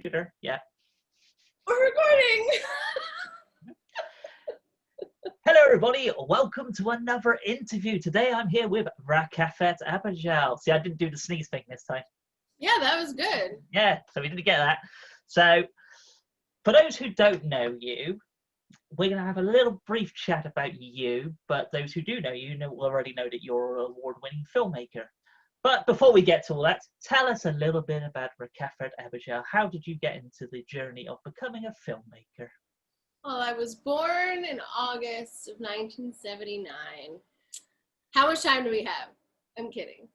computer. Yeah. We're recording. Hello, everybody. Welcome to another interview. Today, I'm here with Rakefet Abergel. See, I didn't do the sneeze thing this time. Yeah, that was good. Yeah, so we didn't get that. So, for those who don't know you, we're going to have a little brief chat about you. But those who do know you already know that you're an award-winning filmmaker. But before we get to all that, tell us a little bit about Rakefet Abergel. How did you get into the journey of becoming a filmmaker? Well, I was born in August of 1979. How much time do we have? I'm kidding.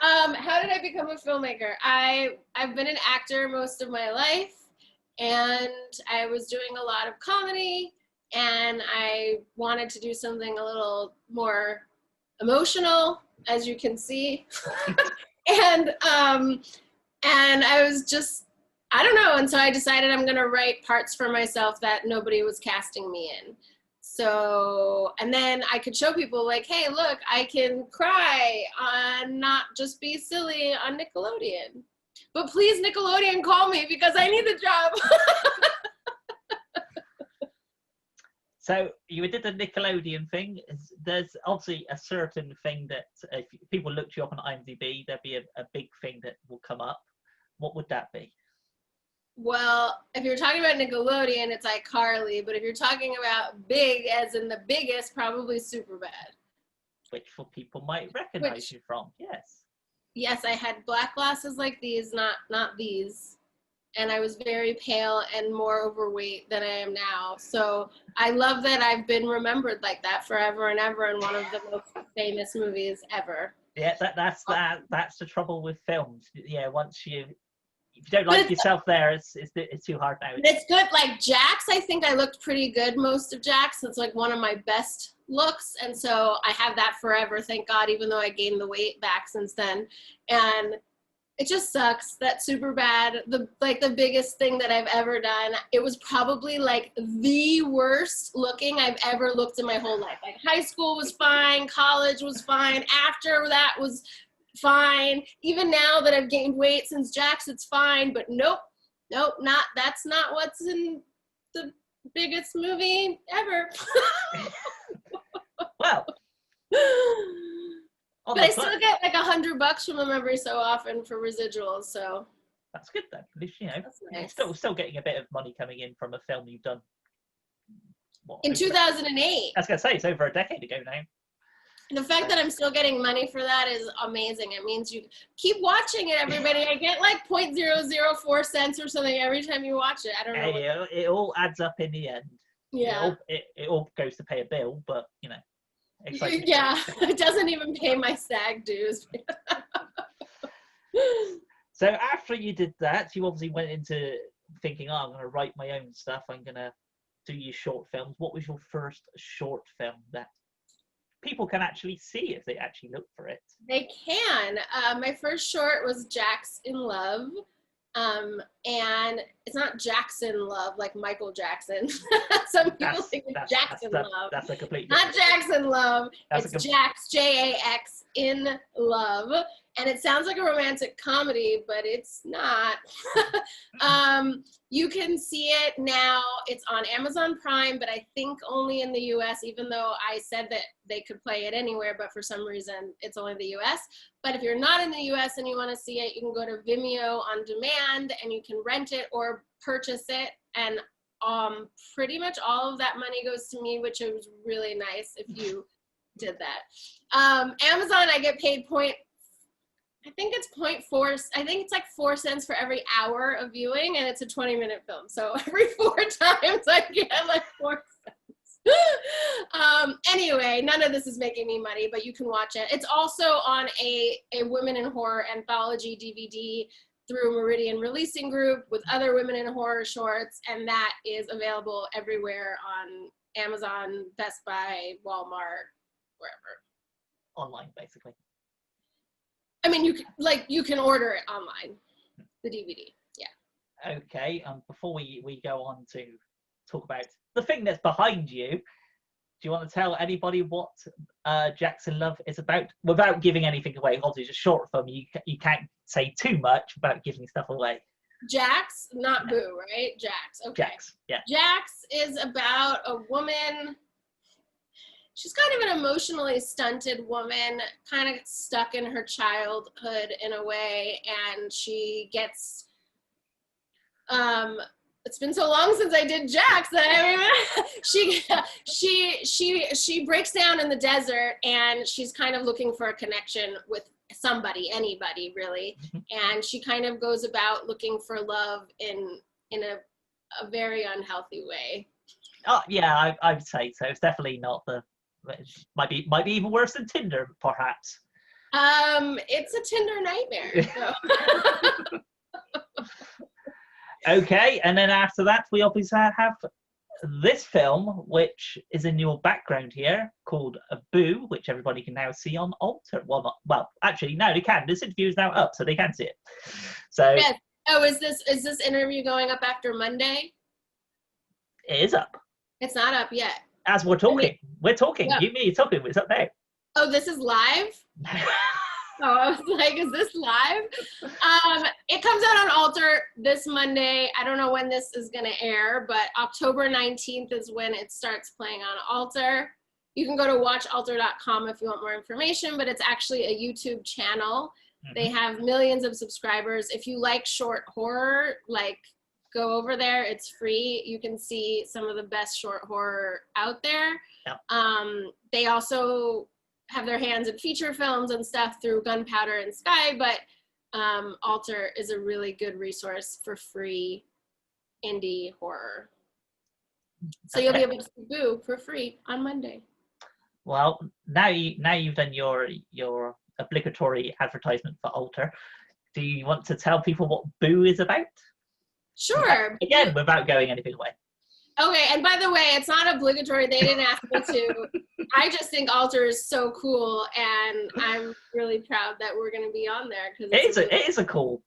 How did I become a filmmaker? I've been an actor most of my life, and I was doing a lot of comedy, and I wanted to do something a little more emotional, as you can see. and I was just, I don't know, and so I decided I'm gonna write parts for myself that nobody was casting me in. So, and then I could show people like, hey, look, I can cry on Not Just Be Silly on Nickelodeon. But please, Nickelodeon, call me because I need the job. So you did the Nickelodeon thing. There's obviously a certain thing that if people looked you up on IMDb, there'd be a big thing that will come up. What would that be? Well, if you're talking about Nickelodeon, it's iCarly. But if you're talking about big, as in the biggest, probably Superbad. Which for people might recognize you from, yes. Yes, I had black glasses like these, not these. And I was very pale and more overweight than I am now. So I love that I've been remembered like that forever and ever in one of the most famous movies ever. Yeah, that's the trouble with films. Yeah, if you don't like yourself there, it's too hard now. It's good. Like Jax, I think I looked pretty good most of Jax. It's like one of my best looks, and so I have that forever, thank God, even though I gained the weight back since then. And it just sucks that Superbad, the biggest thing that I've ever done, it was probably like the worst looking I've ever looked in my whole life. Like high school was fine, college was fine, after that was fine. Even now that I've gained weight since Jax, it's fine, but nope, that's not what's in the biggest movie ever. Well. But I still get like $100 from them every so often for residuals, so. That's good then. At least, That's nice. You're still getting a bit of money coming in from a film you've done. In 2008. I was going to say, it's over a decade ago now. The fact that I'm still getting money for that is amazing. It means you keep watching it, everybody. I get like 0.004 cents or something every time you watch it. I don't know. Hey, it all adds up in the end. Yeah. It all goes to pay a bill, but, Yeah, it doesn't even pay my SAG dues. So after you did that, you obviously went into thinking, I'm going to write my own stuff. I'm going to do your short films. What was your first short film that people can actually see if they actually look for it? They can. My first short was Jax Love. And it's not Jackson Love like Michael Jackson. Some people think it's Jackson Love. That's a complete not Jackson Love. It's Jax, Jax in Love. And it sounds like a romantic comedy, but it's not. You can see it now. It's on Amazon Prime, but I think only in the US, even though I said that they could play it anywhere, but for some reason it's only the US. But if you're not in the US and you want to see it, you can go to Vimeo on demand and you can rent it or purchase it. And pretty much all of that money goes to me, which is really nice if you did that. Amazon, I get paid I think it's 0.4. I think it's like 4 cents for every hour of viewing, and it's a 20-minute film. So every 4 times I get like 4 cents. Anyway, none of this is making me money, but you can watch it. It's also on a Women in Horror anthology DVD through Meridian Releasing Group with other women in horror shorts, and that is available everywhere on Amazon, Best Buy, Walmart, wherever. Online, basically. I mean, you can order it online, the DVD. Yeah. Okay. Before we go on to talk about the thing that's behind you, you want to tell anybody what Jax Love is about without giving anything away? Obviously, it's a short film. You can't say too much without giving stuff away. Jax, not Boo, right? Jax. Okay. Jax, yeah. Jax is about a woman. She's kind of an emotionally stunted woman, kind of stuck in her childhood in a way, and she gets. It's been so long since I did Jax that I she breaks down in the desert, and she's kind of looking for a connection with somebody, anybody really, and she kind of goes about looking for love in a very unhealthy way. Oh yeah, I'd say so. It's definitely not the. It might be even worse than Tinder, perhaps. It's a Tinder nightmare. So. Okay, and then after that, we obviously have this film, which is in your background here, called Boo, which everybody can now see on Alter. Well, actually, no, they can. This interview is now up, so they can see it. So. Yes. Oh, is this interview going up after Monday? It is up. It's not up yet. As we're talking, we're talking. Yeah. You mean you're talking? It's up there. Oh, this is live? Oh, I was like, is this live? It comes out on Alter this Monday. I don't know when this is going to air, but October 19th is when it starts playing on Alter. You can go to watchalter.com if you want more information, but it's actually a YouTube channel. They have millions of subscribers. If you like short horror, like, go over there. It's free. You can see some of the best short horror out there. Yep. They also have their hands in feature films and stuff through Gunpowder and Sky, but Alter is a really good resource for free indie horror. So you'll be able to see Boo for free on Monday. Well, now you've done your obligatory advertisement for Alter. Do you want to tell people what Boo is about? Sure. Again, without going anything away. Okay, and by the way, it's not obligatory. They didn't ask me to. I just think Alter is so cool, and I'm really proud that we're going to be on there. Cause it is a cool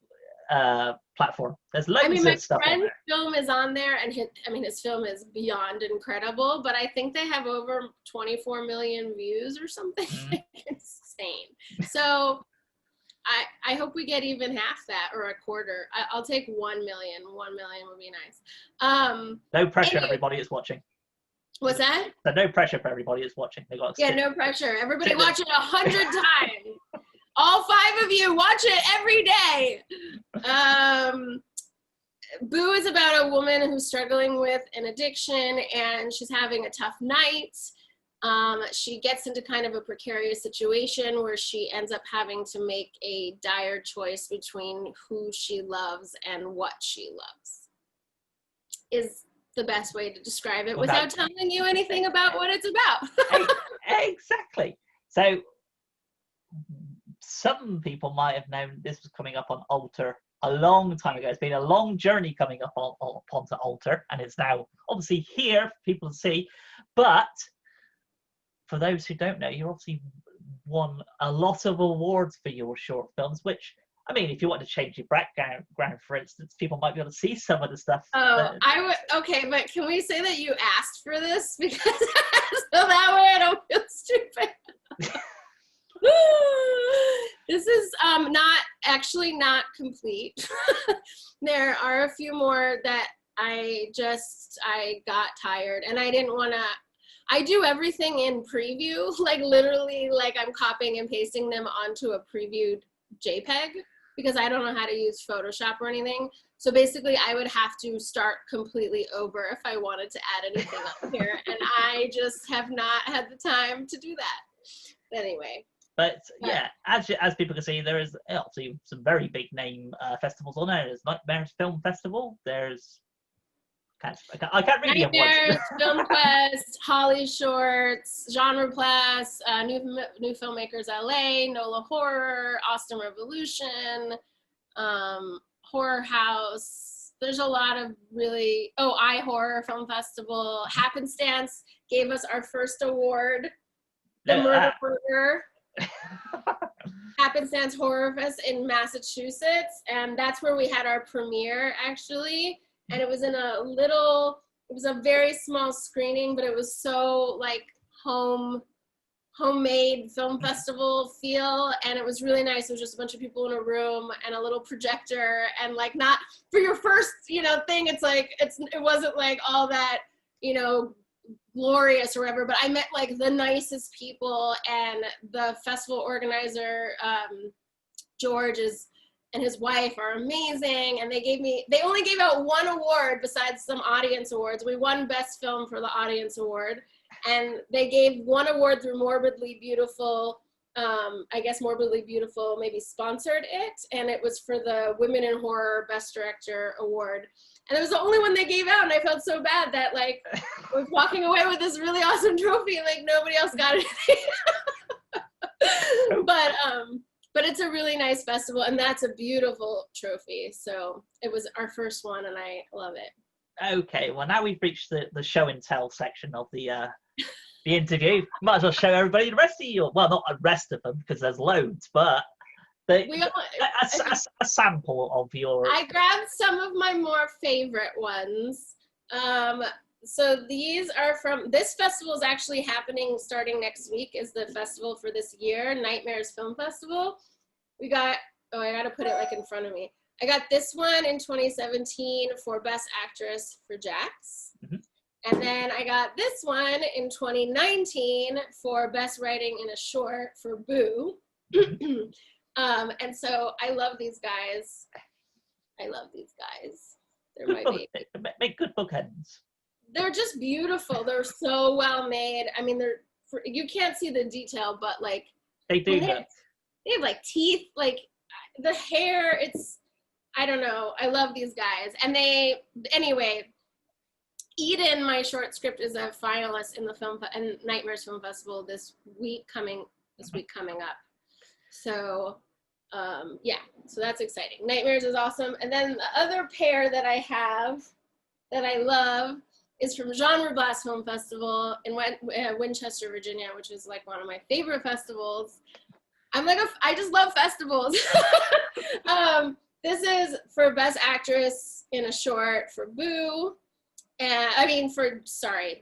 platform. There's loads of stuff on there. My friend's film is on there, and his film is beyond incredible, but I think they have over 24 million views or something. Insane. So I hope we get even half that or a quarter. I'll take 1 million. 1 million would be nice. No pressure, everybody is watching. What's that? So no pressure for everybody is watching. They got no pressure. Everybody watch it 100 times. All 5 of you watch it every day. Boo is about a woman who's struggling with an addiction, and she's having a tough night. She gets into kind of a precarious situation where she ends up having to make a dire choice between who she loves and what she loves. Is the best way to describe it without telling you anything about what it's about. Exactly. So some people might have known this was coming up on Alter a long time ago. It's been a long journey coming up onto Alter, and it's now obviously here for people to see. But for those who don't know, you obviously won a lot of awards for your short films, which, I mean, if you want to change your background, for instance, people might be able to see some of the stuff. Oh, okay, but can we say that you asked for this? Because so that way I don't feel stupid. This is not complete. There are a few more that I got tired, and I didn't want to. I do everything in preview, like literally, like I'm copying and pasting them onto a previewed JPEG because I don't know how to use Photoshop or anything. So basically, I would have to start completely over if I wanted to add anything up here, and I just have not had the time to do that. Anyway. But yeah, as people can see, there is obviously some very big name festivals on there. There's Nightmares Film Festival. There's I can't read Nightmares, Film Quest, Holly Shorts, Genre Plus, New Filmmakers LA, NOLA Horror, Austin Revolution, Horror House. There's a lot of really iHorror Film Festival. Happenstance gave us our first award, the Murder Burger. Happenstance Horror Fest in Massachusetts, and that's where we had our premiere actually. And it was in it was a very small screening, but it was so like homemade film festival feel, and it was really nice. It was just a bunch of people in a room and a little projector, and like, not for your first, you know, thing, it's like it wasn't like all that, you know, glorious or whatever, but I met like the nicest people, and the festival organizer, George and his wife are amazing, and they only gave out one award besides some audience awards. We won best film for the audience award, and they gave one award through Morbidly Beautiful. I guess Morbidly Beautiful maybe sponsored it, and it was for the Women in Horror Best Director award. And it was the only one they gave out, and I felt so bad that like I was walking away with this really awesome trophy, like nobody else got it. But it's a really nice festival, and that's a beautiful trophy. So it was our first one, and I love it. Okay, well now we've reached the show and tell section of the interview. Might as well show everybody the rest of your, well, not the rest of them because there's loads, but a sample of your. I grabbed some of my more favorite ones. So these are from, this festival is actually happening starting next week, is the festival for this year, Nightmares Film Festival. We got, oh, I gotta put it like in front of me. I got this one in 2017 for Best Actress for Jax. And then I got this one in 2019 for Best Writing in a Short for Boo. And so I love these guys. I love these guys. They're my baby. Make good bookends. They're just beautiful. They're so well made. I mean, you can't see the detail, but like they do. They have like teeth, like the hair. It's, I don't know. I love these guys. And anyway, Eden, my short script, is a finalist in the and Nightmares Film Festival this week coming up. So yeah, so that's exciting. Nightmares is awesome. And then the other pair that I have that I love is from Genre Blast Film Festival in Winchester, Virginia, which is like one of my favorite festivals. I just love festivals. This is for Best Actress in a Short for Boo. And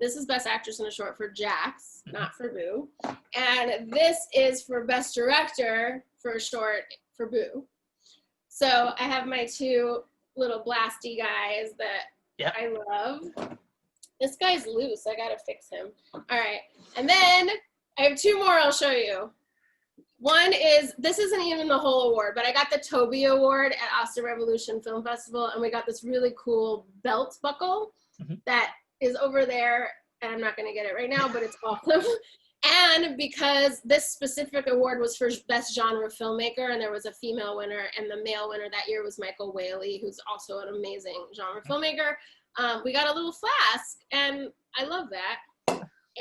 this is Best Actress in a Short for Jax, not for Boo. And this is for Best Director for a Short for Boo. So I have my two little blasty guys that I love. This guy's loose. I gotta fix him. All right. And then I have two more I'll show you. One is, this isn't even the whole award, but I got the Toby Award at Austin Revolution Film Festival, and we got this really cool belt buckle that is over there, and I'm not going to get it right now, but it's awesome. And because this specific award was for Best Genre Filmmaker, and there was a female winner, and the male winner that year was Michael Whaley, who's also an amazing genre filmmaker, we got a little flask, and I love that.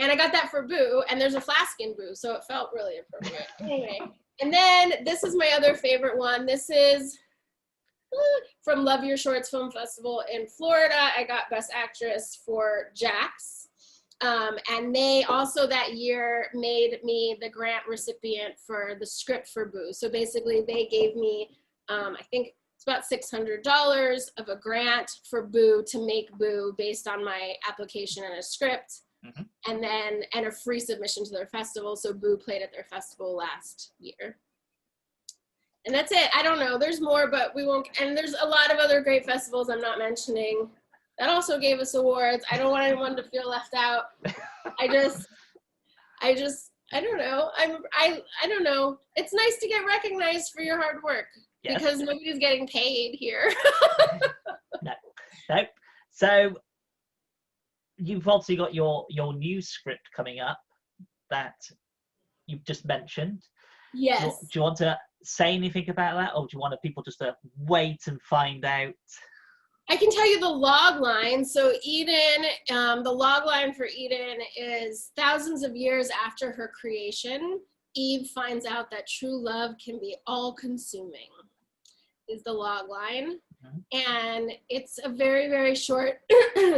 And I got that for Boo, and there's a flask in Boo, so it felt really appropriate. Anyway, and then this is my other favorite one. This is from Love Your Shorts Film Festival in Florida. I got Best Actress for Jax. And they also that year made me the grant recipient for the script for Boo. So basically they gave me, I think it's about $600 of a grant for Boo to make Boo based on my application and a script. And a free submission to their festival. So Boo played at their festival last year. And that's it. I don't know. There's more, but we won't. And there's a lot of other great festivals I'm not mentioning that also gave us awards. I don't want anyone to feel left out. I don't know. I don't know. It's nice to get recognized for your hard work because nobody's getting paid here. No. So you've obviously got your new script coming up that you've just mentioned. Yes. Do you want to say anything about that, or do you want people just to wait and find out? I can tell you the log line. So Eden, the log line for Eden is thousands of years after her creation, Eve finds out that true love can be all-consuming, is the log line. And it's a very, very short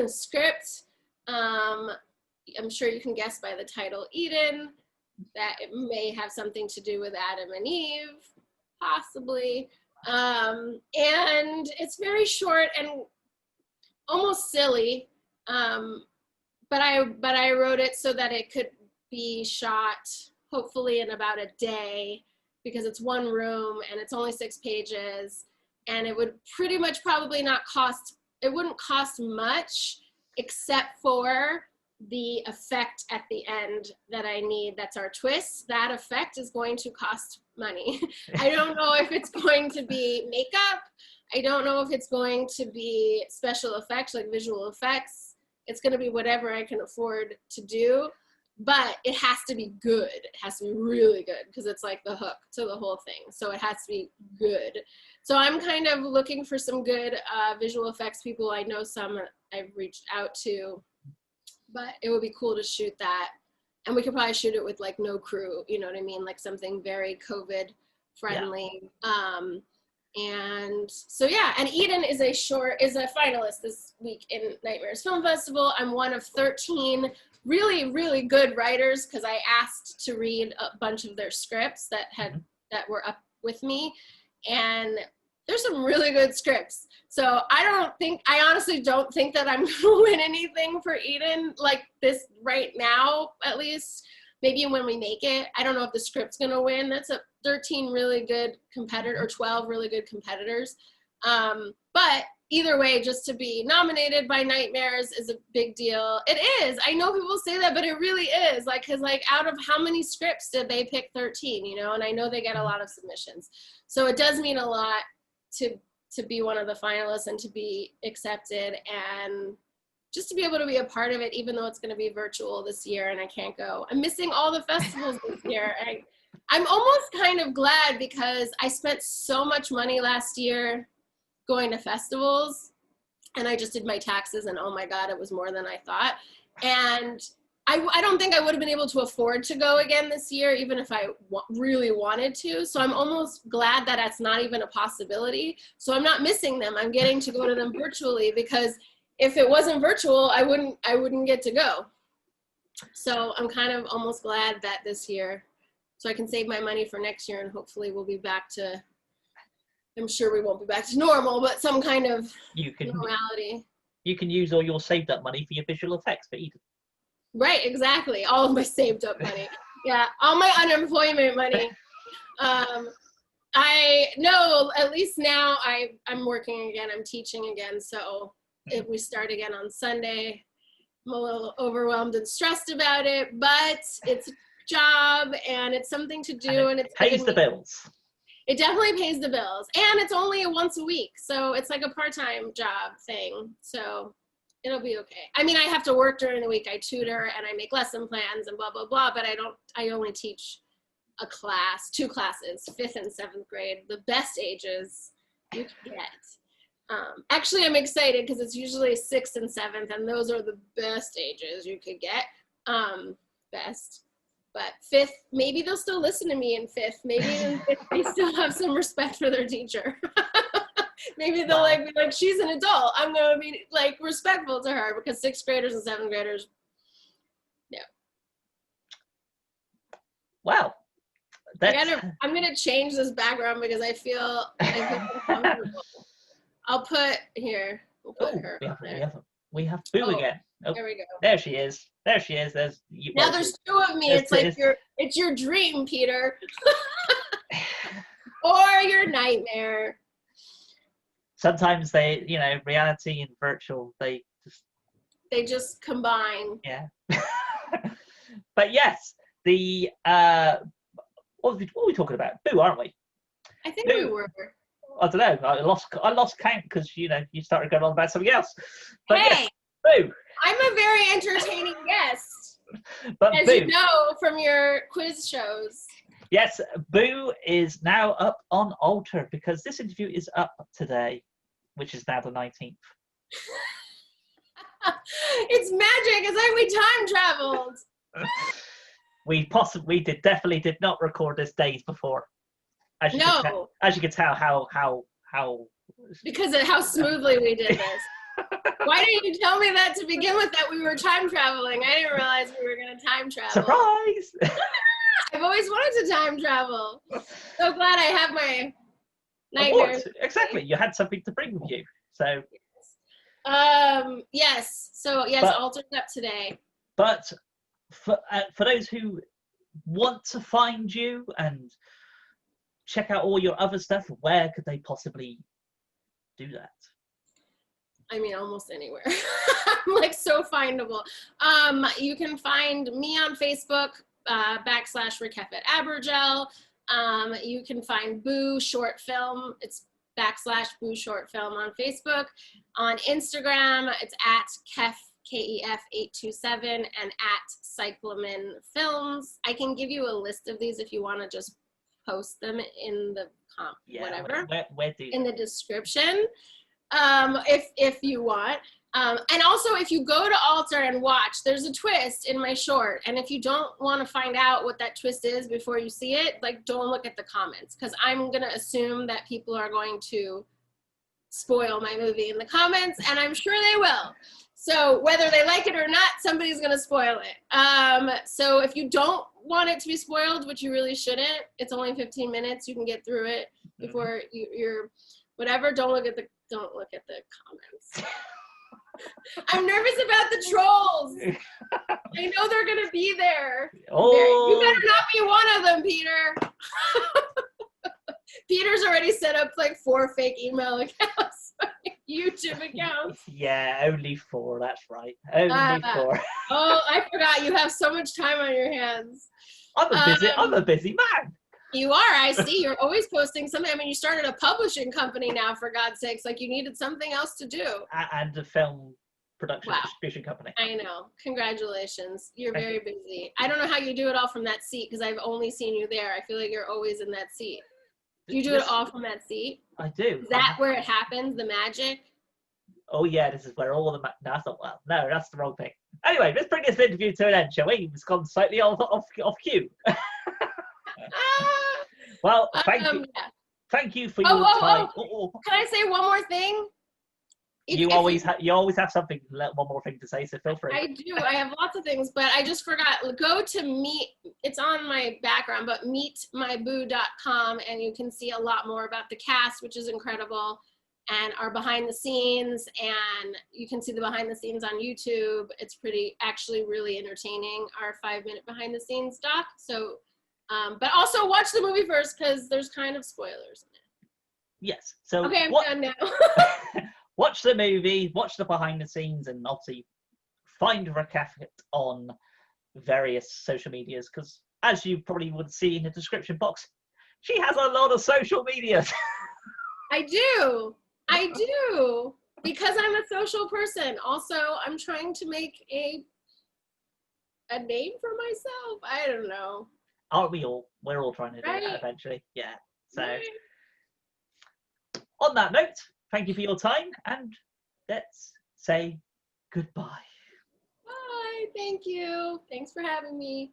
script. I'm sure you can guess by the title Eden that it may have something to do with Adam and Eve, possibly. And it's very short and almost silly, but I wrote it so that it could be shot hopefully in about a day, because it's one room and it's only 6 pages, and it would pretty much probably not cost, it wouldn't cost much except for the effect at the end that I need. That's our twist. That effect is going to cost money. I don't know if it's going to be makeup. I don't know if it's going to be special effects, like visual effects. It's going to be whatever I can afford to do, but it has to be good. It has to be really good, because it's like the hook to the whole thing. So it has to be good. So I'm kind of looking for some good visual effects people. I know some I've reached out to, but it would be cool to shoot that. And we could probably shoot it with like no crew, you know what I mean? Like something very COVID friendly. Yeah. And so, yeah, and Eden is a finalist this week in Nightmares Film Festival. I'm one of 13 really, really good writers, because I asked to read a bunch of their scripts that were up with me. And there's some really good scripts. So I honestly don't think that I'm gonna win anything for Eden like this right now, at least. Maybe when we make it. I don't know if the script's gonna win. That's 13 really good competitors, or 12 really good competitors. But either way, just to be nominated by Nightmares is a big deal. It is. I know people say that, but it really is. Like, because like out of how many scripts did they pick 13, you know? And I know they get a lot of submissions. So it does mean a lot to be one of the finalists and to be accepted, and just to be able to be a part of it, even though it's going to be virtual this year and I can't go. I'm missing all the festivals this year. I'm almost kind of glad, because I spent so much money last year going to festivals, and I just did my taxes, and oh my God, it was more than I thought. And I don't think I would have been able to afford to go again this year, even if I really wanted to. So I'm almost glad that that's not even a possibility. So I'm not missing them. I'm getting to go to them virtually, because if it wasn't virtual, I wouldn't get to go. So I'm kind of almost glad that this year, so I can save my money for next year, and hopefully we'll be back to, I'm sure we won't be back to normal, but some kind of normality. You can use all your saved up money for your visual effects for Eden. Right, exactly. All of my saved up money. Yeah, all my unemployment money. I know, at least now I'm working again, I'm teaching again, so if we start again on Sunday, I'm a little overwhelmed and stressed about it, but it's a job and it's something to do, and it pays the bills. It definitely pays the bills, and it's only once a week, so it's like a part-time job thing, so it'll be okay. I mean, I have to work during the week. I tutor and I make lesson plans and blah, blah, blah, but I only teach a class, 2 classes, 5th and 7th grade, the best ages you can get. Actually, I'm excited because it's usually 6th and 7th, and those are the best ages you could get. Best. But 5th, maybe they'll still listen to me in 5th. Maybe in 5th they still have some respect for their teacher. Maybe they'll be like, she's an adult. I'm going to be like respectful to her, because 6th graders and 7th graders, no. Wow. I'm going to change this background because I feel uncomfortable. I'll put here. We'll put her on there. We have Boo again. Oh, there we go. There she is. There she is. There's two of me. It's like it's your dream, Peter. Or your nightmare. Sometimes reality and virtual, they just combine. Yeah. But yes, what are we talking about? Boo, aren't we? I think we were. I don't know. I lost count because you started going on about something else. But hey, yes, Boo. I'm a very entertaining guest, but as Boo, you know from your quiz shows. Yes, Boo is now up on Alter because this interview is up today, which is now the 19th. It's magic. It's like we time traveled. We definitely did not record this days before. As you can tell how because of how smoothly we did this. Why didn't you tell me that to begin with, that we were time traveling? I didn't realize we were going to time travel. Surprise! I've always wanted to time travel. So glad I have my nightmares. Exactly. You had something to bring with you. So yes. So yes, Alter's up today. But for those who want to find you and check out all your other stuff, where could they possibly do that? I mean, almost anywhere. I'm like so findable. You can find me on Facebook, /Rakefet Abergel. You can find Boo Short Film. It's /Boo Short Film on Facebook. On Instagram, it's at KEF827 and at Cyclamen Films. I can give you a list of these if you want to just post them in the whatever. Where do in the description. If you want. And also, if you go to Alter and watch, there's a twist in my short. And if you don't want to find out what that twist is before you see it, like, don't look at the comments, because I'm going to assume that people are going to spoil my movie in the comments, and I'm sure they will. So whether they like it or not, somebody's going to spoil it. So if you don't want it to be spoiled, which you really shouldn't, it's only 15 minutes. You can get through it before you're whatever. Don't look at the comments. I'm nervous about the trolls. I know they're gonna be there. Oh, you better not be one of them, Peter. Peter's already set up like 4 fake email accounts, YouTube accounts. Yeah, only 4. That's right. Only 4. Oh, I forgot. You have so much time on your hands. I'm a busy man. You are. I see. You're always posting something. I mean, you started a publishing company now, for God's sakes. Like, you needed something else to do. And a film production distribution company. I know. Congratulations. You're very busy. I don't know how you do it all from that seat, because I've only seen you there. I feel like you're always in that seat. Do you do it all from that seat? I do. Is that where it happens, the magic? Oh, yeah, this is where all the... No, that's not well. No, that's the wrong thing. Anyway, let's bring this interview to an end, shall we? It's gone slightly off cue. Well, thank you. Yeah. Thank you for your time. Can I say one more thing? You always have something, one more thing to say, so feel free. I do. I have lots of things, but I just forgot. Go to Meet. It's on my background, but meetmyboo.com, and you can see a lot more about the cast, which is incredible, and our behind the scenes, and you can see the behind the scenes on YouTube. It's actually really entertaining, our 5-minute behind the scenes doc. So, but also watch the movie first, because there's kind of spoilers in it. Yes. So okay, I'm done now. Watch the movie, watch the behind the scenes, and obviously find Rakefet on various social medias, because as you probably would see in the description box, she has a lot of social medias. I do, because I'm a social person. Also, I'm trying to make a name for myself. I don't know. Aren't we all? We're all trying to do that eventually. Yeah. So, on that note, thank you for your time, and let's say goodbye. Bye. Thank you. Thanks for having me.